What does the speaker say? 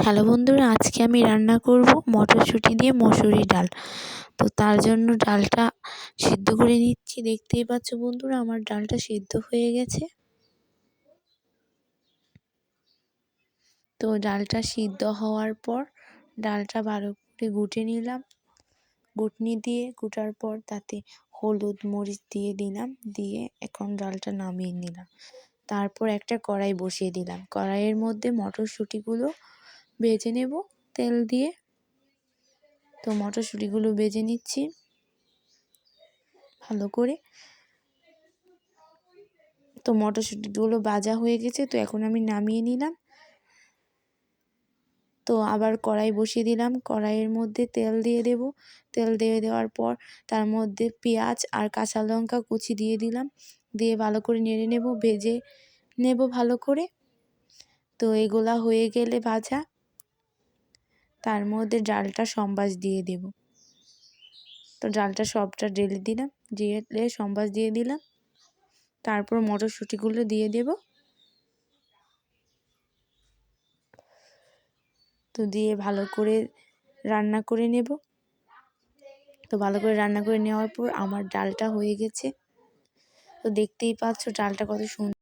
Hello বন্ধুরা, আজকে আমি রান্না করব মটরশুঁটি দিয়ে মসুরি ডাল। তো তার জন্য ডালটা সিদ্ধ করে নিচ্ছি। দেখতেই পাচ্ছ বন্ধুরা, আমার ডালটা সিদ্ধ হয়ে গেছে। তো ডালটা সিদ্ধ হওয়ার পর ডালটা ভালো করে গুটে নিলাম। গুটনি দিয়ে গুটার পর তাতে হলুদ মরিচ দিয়ে দিলাম, দিয়ে এখন ডালটা নামিয়ে নিলাম। তারপর একটা কড়াই বসিয়ে দিলাম। কড়াইয়ের মধ্যে মটরশুঁটিগুলো ভেজে নেব তেল দিয়ে। তো মটরশুঁটিগুলো ভেজে নিচ্ছি ভালো করে। তো মটরশুঁটিগুলো ভাজা হয়ে গেছে, তো এখন আমি নামিয়ে নিলাম। তো আবার কড়াই বসিয়ে দিলাম। কড়াইয়ের মধ্যে তেল দিয়ে দেব। তেল দিয়ে দেওয়ার পর তার মধ্যে পেঁয়াজ আর কাঁচা লঙ্কা কুচি দিয়ে দিলাম, দিয়ে ভালো করে নেড়ে নেব, ভেজে নেব ভালো করে। তো এগুলা হয়ে গেলে ভাজা, তার মধ্যে ডালটা সম্বাস দিয়ে দেব। তো ডালটা সবটা ঢেলে দিলাম, দিয়ে সম্বাস দিয়ে দিলাম। তারপর মটরশুঁটিগুলো দিয়ে দেব। তো দিয়ে ভালো করে রান্না করে নেব। তো ভালো করে রান্না করে নেওয়ার পর আমার ডালটা হয়ে গেছে। তো দেখতেই পাচ্ছ ডালটা কত সুন্দর।